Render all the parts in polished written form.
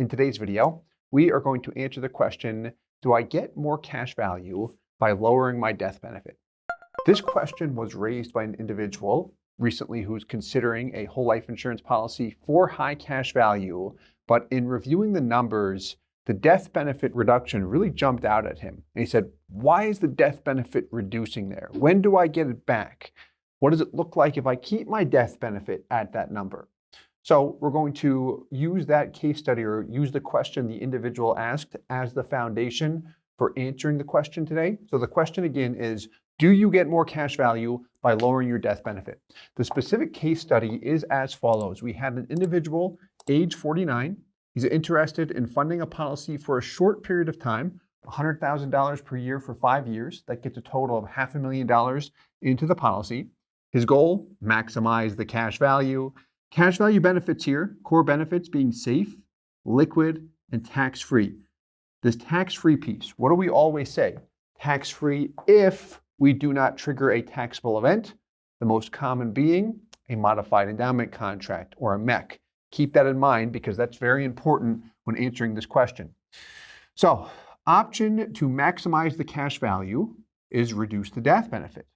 In today's video, we are going to answer the question, do I get more cash value by lowering my death benefit? This question was raised by an individual recently who's considering a whole life insurance policy for high cash value, but in reviewing the numbers, the death benefit reduction really jumped out at him. And he said, why is the death benefit reducing there? When do I get it back? What does it look like if I keep my death benefit at that number? So we're going to use that case study or use the question the individual asked as the foundation for answering the question today. So the question again is, do you get more cash value by lowering your death benefit? The specific case study is as follows. We have an individual, age 49. He's interested in funding a policy for a short period of time, $100,000 per year for 5 years. That gets a total of $500,000 into the policy. His goal, maximize the cash value. Cash value benefits here, core benefits being safe, liquid, and tax-free. This tax-free piece, what do we always say? Tax-free if we do not trigger a taxable event, the most common being a modified endowment contract or a MEC. Keep that in mind because that's very important when answering this question. So, option to maximize the cash value is reduce the death benefit.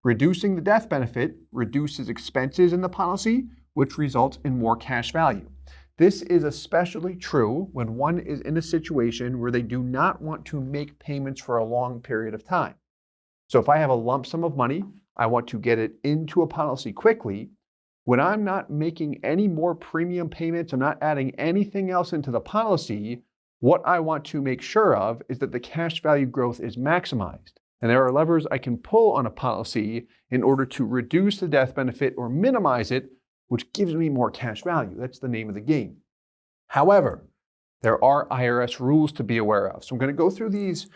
Reducing the death benefit reduces expenses in the policy, which results in more cash value. This is especially true when one is in a situation where they do not want to make payments for a long period of time. So if I have a lump sum of money, I want to get it into a policy quickly. When I'm not making any more premium payments, I'm not adding anything else into the policy, what I want to make sure of is that the cash value growth is maximized. And there are levers I can pull on a policy in order to reduce the death benefit or minimize it, which gives me more cash value. That's the name of the game. However, there are IRS rules to be aware of. So I'm going to go through these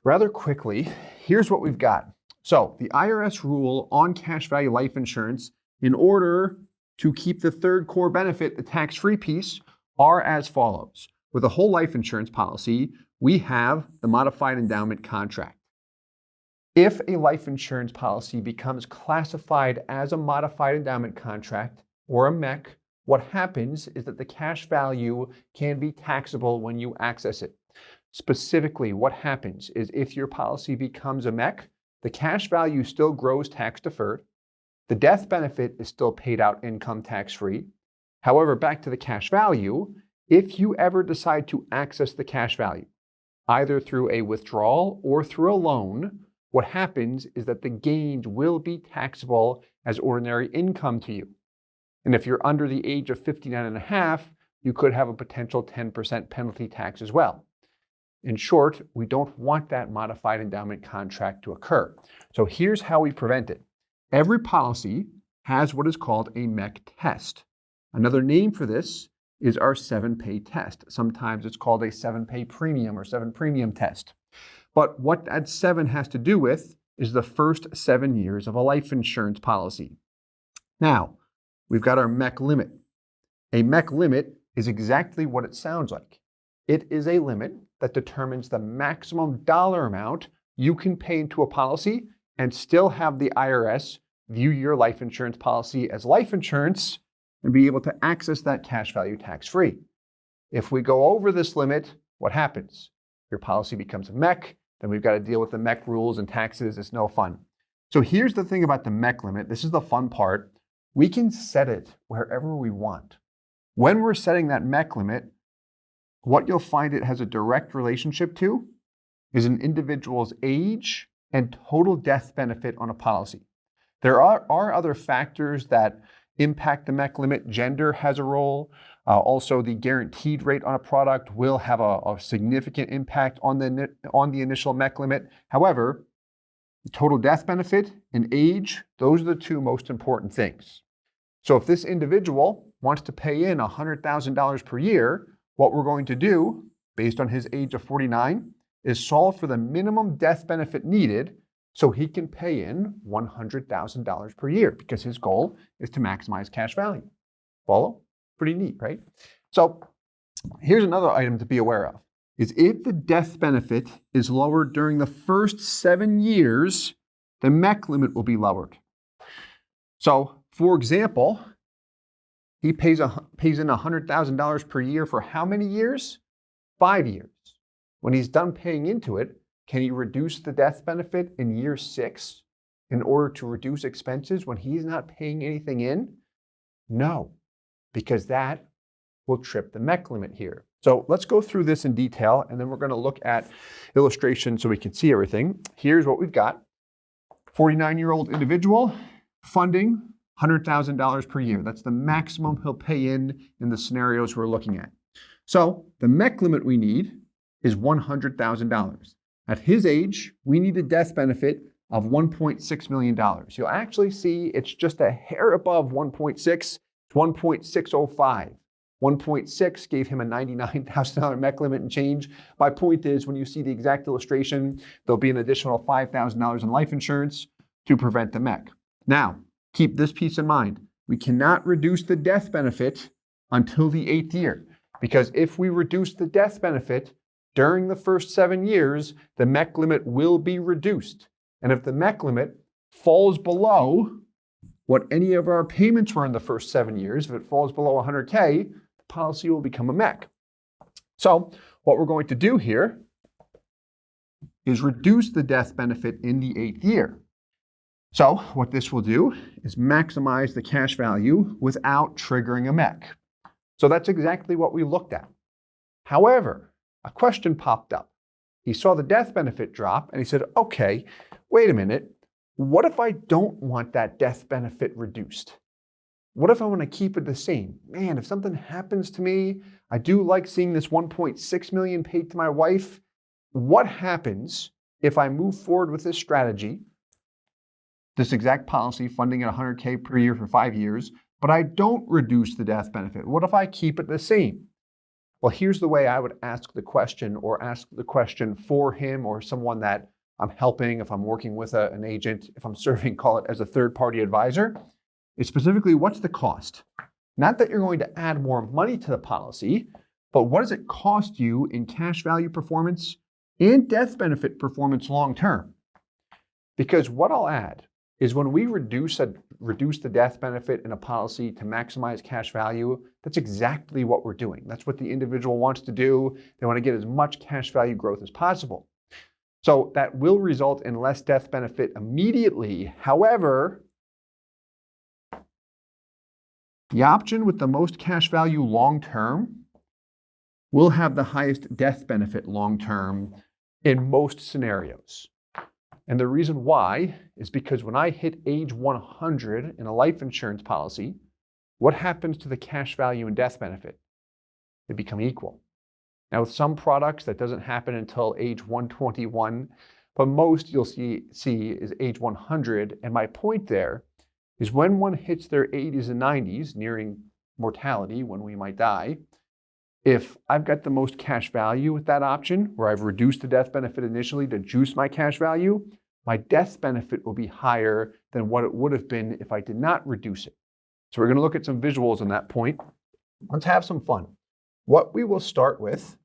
rather quickly. Here's what we've got. So the IRS rule on cash value life insurance, in order to keep the third core benefit, the tax-free piece, are as follows. With a whole life insurance policy, we have the modified endowment contract. If a life insurance policy becomes classified as a modified endowment contract or a MEC, what happens is that the cash value can be taxable when you access it. Specifically, what happens is if your policy becomes a MEC, the cash value still grows tax deferred. The death benefit is still paid out income tax free. However, back to the cash value, if you ever decide to access the cash value, either through a withdrawal or through a loan, what happens is that the gains will be taxable as ordinary income to you. And if you're under the age of 59 and a half, you could have a potential 10% penalty tax as well. In short, we don't want that modified endowment contract to occur. So here's how we prevent it. Every policy has what is called a MEC test. Another name for this is our 7-pay test. Sometimes it's called a 7-pay premium or 7 premium test. But what that 7 has to do with is the first 7 years of a life insurance policy. Now, we've got our MEC limit. A MEC limit is exactly what it sounds like. It is a limit that determines the maximum dollar amount you can pay into a policy and still have the IRS view your life insurance policy as life insurance and be able to access that cash value tax-free. If we go over this limit, what happens? Your policy becomes a MEC, then we've got to deal with the MEC rules and taxes. It's no fun. So here's the thing about the MEC limit. This is the fun part. We can set it wherever we want. When we're setting that MEC limit, what you'll find it has a direct relationship to is an individual's age and total death benefit on a policy. There are other factors that impact the MEC limit. Gender has a role. Also, the guaranteed rate on a product will have a significant impact on the initial MEC limit. However, the total death benefit and age, those are the two most important things. So if this individual wants to pay in $100,000 per year, what we're going to do, based on his age of 49, is solve for the minimum death benefit needed so he can pay in $100,000 per year because his goal is to maximize cash value. Follow? Pretty neat, right? So here's another item to be aware of, is if the death benefit is lowered during the first 7 years, the MEC limit will be lowered. So, for example, He pays in $100,000 per year for how many years? 5 years. When he's done paying into it, can he reduce the death benefit in year 6 in order to reduce expenses when he's not paying anything in? No, because that will trip the MEC limit here. So let's go through this in detail, and then we're going to look at illustrations so we can see everything. Here's what we've got. 49-year-old individual, funding $100,000 per year. That's the maximum he'll pay in the scenarios we're looking at. So the MEC limit we need is $100,000. At his age, we need a death benefit of $1.6 million. You'll actually see it's just a hair above 1.6. It's 1.605. 1.6 gave him a $99,000 MEC limit and change. My point is, when you see the exact illustration, there'll be an additional $5,000 in life insurance to prevent the MEC. Now, keep this piece in mind. We cannot reduce the death benefit until the 8th year, because if we reduce the death benefit during the first 7 years, the MEC limit will be reduced. And if the MEC limit falls below what any of our payments were in the first 7 years, if it falls below 100K, the policy will become a MEC. So what we're going to do here is reduce the death benefit in the 8th year. So what this will do is maximize the cash value without triggering a MEC. So that's exactly what we looked at. However, a question popped up. He saw the death benefit drop and he said, okay, wait a minute. What if I don't want that death benefit reduced? What if I want to keep it the same? Man, if something happens to me, I do like seeing this $1.6 million paid to my wife. What happens if I move forward with this strategy, this exact policy, funding at $100K per year for 5 years, but I don't reduce the death benefit? What if I keep it the same? Well, here's the way I would ask the question, or ask the question for him or someone that I'm helping, if I'm working with an agent, if I'm serving, call it as a third-party advisor, is specifically, what's the cost? Not that you're going to add more money to the policy, but what does it cost you in cash value performance and death benefit performance long-term? Because what I'll add is when we reduce the death benefit in a policy to maximize cash value, that's exactly what we're doing. That's what the individual wants to do. They want to get as much cash value growth as possible. So that will result in less death benefit immediately. However, the option with the most cash value long-term will have the highest death benefit long-term in most scenarios. And the reason why is because when I hit age 100 in a life insurance policy, what happens to the cash value and death benefit? They become equal. Now, with some products, that doesn't happen until age 121, but most you'll see is age 100. And my point there is when one hits their 80s and 90s, nearing mortality, when we might die, if I've got the most cash value with that option, where I've reduced the death benefit initially to juice my cash value, my death benefit will be higher than what it would have been if I did not reduce it. So we're going to look at some visuals on that point. Let's have some fun. What we will start with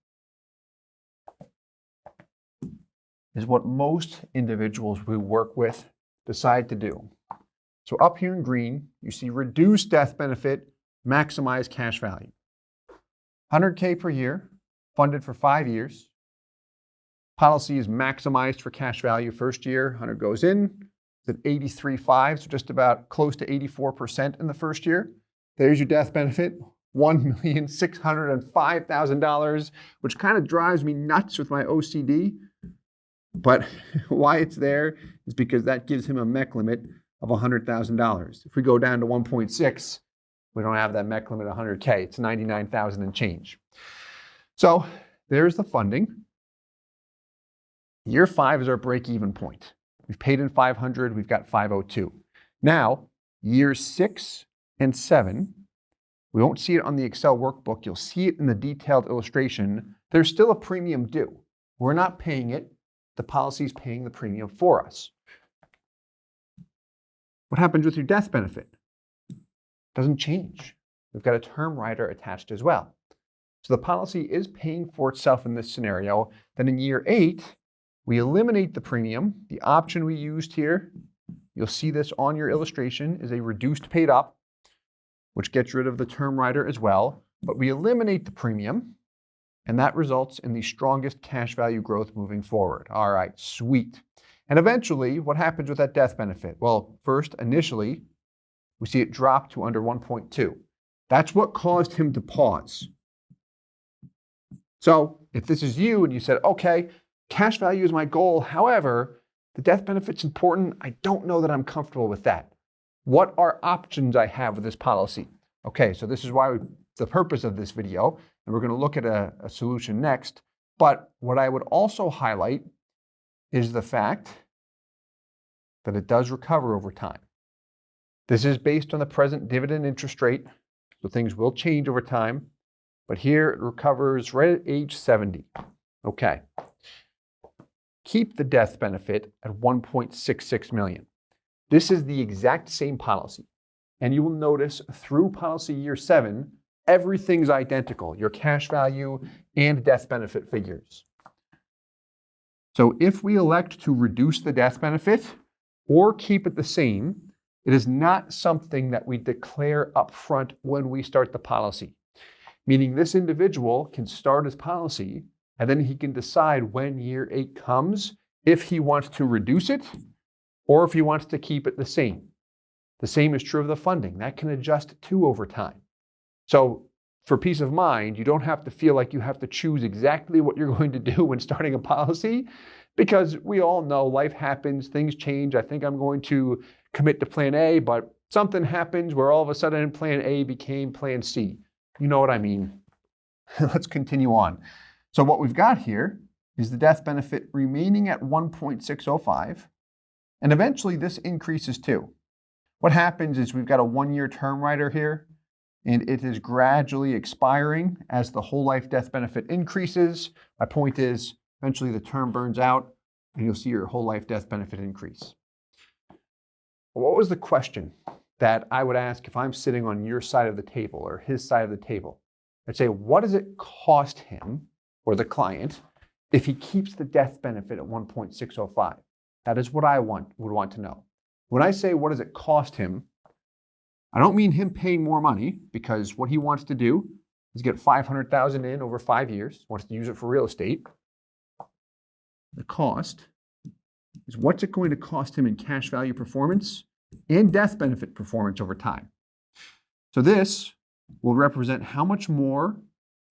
is what most individuals we work with decide to do. So up here in green, you see reduce death benefit, maximize cash value. 100K per year, funded for 5 years. Policy is maximized for cash value first year. 100 goes in. It's at 83.5, so just about close to 84% in the first year. There's your death benefit, $1,605,000, which kind of drives me nuts with my OCD. But why it's there is because that gives him a MEC limit of $100,000. If we go down to 1.6, we don't have that MEC limit of 100K. It's 99,000 and change. So there's the funding. Year 5 is our break-even point. We've paid in 500. We've got 502. Now, years 6 and 7, we won't see it on the Excel workbook. You'll see it in the detailed illustration. There's still a premium due. We're not paying it. The policy is paying the premium for us. What happens with your death benefit? Doesn't change. We've got a term rider attached as well. So the policy is paying for itself in this scenario. Then in year 8, we eliminate the premium. The option we used here, you'll see this on your illustration, is a reduced paid up. which gets rid of the term rider as well, but we eliminate the premium, and that results in the strongest cash value growth moving forward. All right, sweet. And eventually, what happens with that death benefit? Well, first, initially, we see it drop to under 1.2. That's what caused him to pause. So if this is you and you said, okay, cash value is my goal, however, the death benefit's important, I don't know that I'm comfortable with that. What are options I have with this policy? Okay, so this is why the purpose of this video, and we're going to look at a solution next. But what I would also highlight is the fact that it does recover over time. This is based on the present dividend interest rate, so things will change over time. But here it recovers right at age 70. Okay. Keep the death benefit at 1.66 million. This is the exact same policy. And you will notice through policy year 7, everything's identical, your cash value and death benefit figures. So if we elect to reduce the death benefit or keep it the same, it is not something that we declare upfront when we start the policy. Meaning this individual can start his policy and then he can decide when year 8 comes if he wants to reduce it or if he wants to keep it the same. The same is true of the funding. That can adjust too over time. So for peace of mind, you don't have to feel like you have to choose exactly what you're going to do when starting a policy, because we all know life happens, things change. I think I'm going to commit to plan A, but something happens where all of a sudden plan A became plan C. You know what I mean. Let's continue on. So what we've got here is the death benefit remaining at 1.605, and eventually this increases too. What happens is we've got a 1-year term rider here, and it is gradually expiring as the whole life death benefit increases. My point is eventually the term burns out, and you'll see your whole life death benefit increase. What was the question that I would ask if I'm sitting on your side of the table or his side of the table? I'd say, what does it cost him or the client if he keeps the death benefit at 1.605? That is what I would want to know. When I say what does it cost him, I don't mean him paying more money, because what he wants to do is get $500,000 in over 5 years, wants to use it for real estate. The cost is what's it going to cost him in cash value performance and death benefit performance over time. So this will represent how much more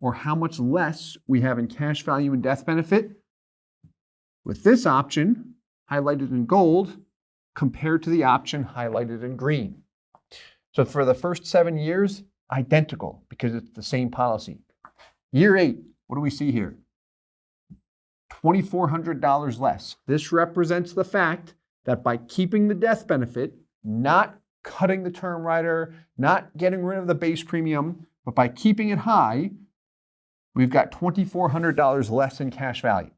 or how much less we have in cash value and death benefit with this option highlighted in gold compared to the option highlighted in green. So for the first 7 years, identical because it's the same policy. Year 8, what do we see here? $2,400 less. This represents the fact that by keeping the death benefit, not cutting the term rider, not getting rid of the base premium, but by keeping it high, we've got $2,400 less in cash value.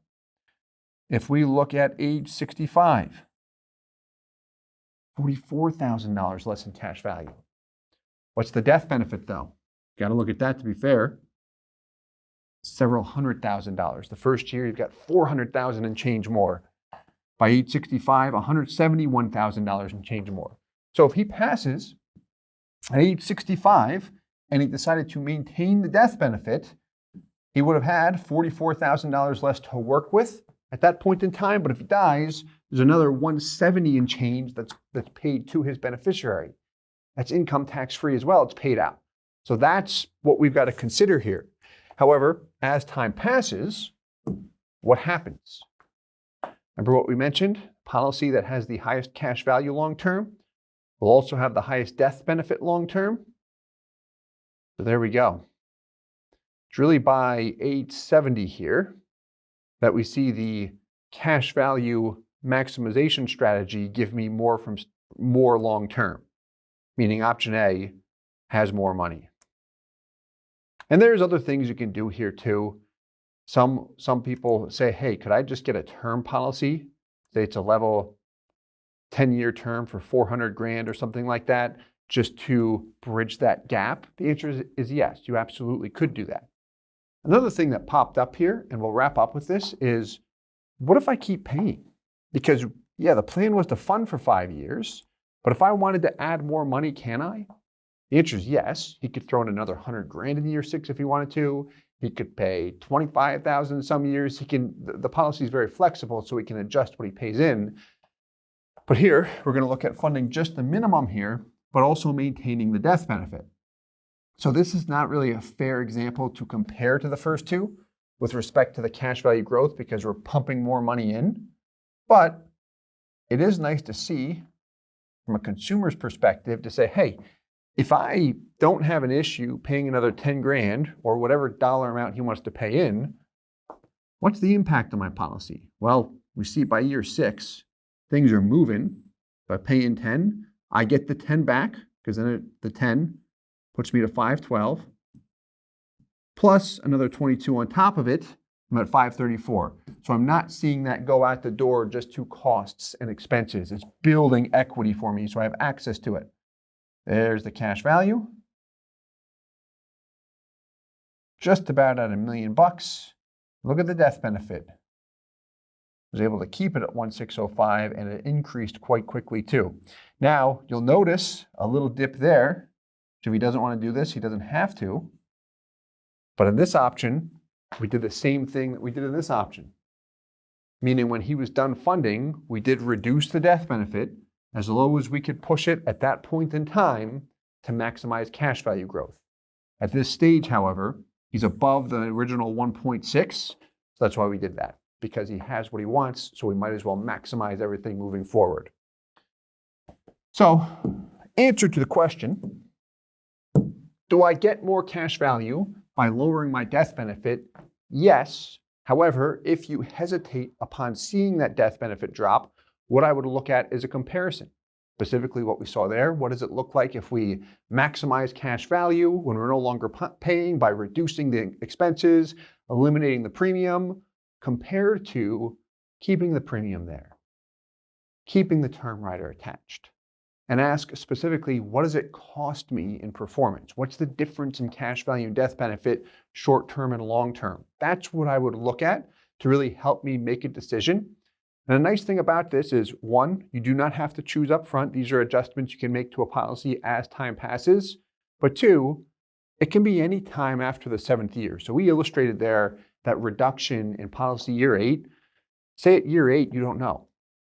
If we look at age 65, $44,000 less in cash value. What's the death benefit though? Got to look at that to be fair. Several $100,000. The first year you've got $400,000 and change more. By age 65, $171,000 and change more. So if he passes at age 65 and he decided to maintain the death benefit, he would have had $44,000 less to work with at that point in time. But if he dies, there's another $170,000 and change that's paid to his beneficiary. That's income tax free as well. It's paid out. So that's what we've got to consider here. However, as time passes, what happens? Remember what we mentioned? Policy that has the highest cash value long term will also have the highest death benefit long term. So there we go. It's really by age 70 here that we see the cash value maximization strategy give me more long term, meaning option A has more money. And there's other things you can do here too. Some people say, hey, could I just get a term policy? Say it's a level 10-year term for $400,000 or something like that, just to bridge that gap. The answer is yes, you absolutely could do that. Another thing that popped up here, and we'll wrap up with this, is what if I keep paying? Because yeah, the plan was to fund for 5 years, but if I wanted to add more money, can I? The answer is yes. He could throw in another 100 grand in year 6 if he wanted to. He could pay 25,000 some years. The policy is very flexible, so he can adjust what he pays in. But here, we're going to look at funding just the minimum here, but also maintaining the death benefit. So this is not really a fair example to compare to the first two with respect to the cash value growth because we're pumping more money in. But it is nice to see from a consumer's perspective to say, hey, if I don't have an issue paying another 10 grand or whatever dollar amount he wants to pay in, what's the impact on my policy? Well, we see by year 6, things are moving. If I pay in 10, I get the 10 back because then the 10 puts me to 512 plus another 22 on top of it. I'm at 534. So I'm not seeing that go out the door just to costs and expenses. It's building equity for me, so I have access to it. There's the cash value. Just about at $1 million. Look at the death benefit. I was able to keep it at 1,605 and it increased quite quickly too. Now you'll notice a little dip there. So if he doesn't want to do this, he doesn't have to. But in this option, we did the same thing that we did in this option. Meaning when he was done funding, we did reduce the death benefit as low as we could push it at that point in time to maximize cash value growth. At this stage, however, he's above the original 1.6, so that's why we did that, because he has what he wants, so we might as well maximize everything moving forward. So, answer to the question, do I get more cash value by lowering my death benefit? Yes. However, if you hesitate upon seeing that death benefit drop, what I would look at is a comparison. Specifically what we saw there, what does it look like if we maximize cash value when we're no longer paying by reducing the expenses, eliminating the premium, compared to keeping the premium there, keeping the term rider attached. And ask specifically, what does it cost me in performance? What's the difference in cash value and death benefit, short-term and long-term? That's what I would look at to really help me make a decision. And the nice thing about this is, one, you do not have to choose up front. These are adjustments you can make to a policy as time passes. But two, it can be any time after the 7th year. So we illustrated there that reduction in policy year 8. Say at year 8, you don't know.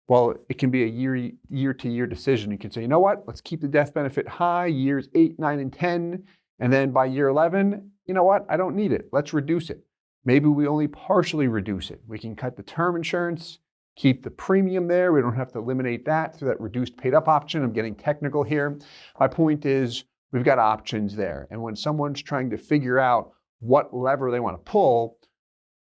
Well, it can be a year-to-year decision. You can say, you know what, let's keep the death benefit high, years 8, 9, and 10. And then by year 11, you know what, I don't need it. Let's reduce it. Maybe we only partially reduce it. We can cut the term insurance, keep the premium there. We don't have to eliminate that through that reduced paid up option. I'm getting technical here. My point is we've got options there. And when someone's trying to figure out what lever they want to pull,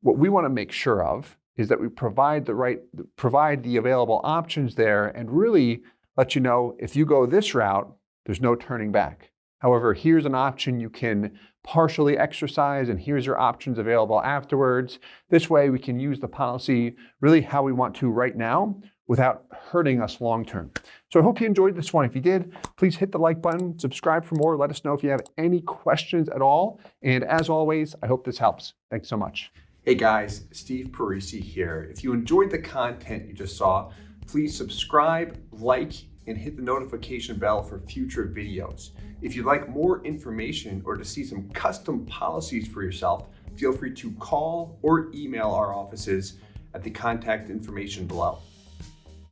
what we want to make sure of is that we provide the available options there and really let you know if you go this route, there's no turning back. However, here's an option you can partially exercise and here's your options available afterwards. This way we can use the policy really how we want to right now without hurting us long-term. So I hope you enjoyed this one. If you did, please hit the like button, subscribe for more. Let us know if you have any questions at all. And as always, I hope this helps. Thanks so much. Hey guys, Steve Parisi here. If you enjoyed the content you just saw, please subscribe, like, and hit the notification bell for future videos. If you'd like more information or to see some custom policies for yourself, feel free to call or email our offices at the contact information below.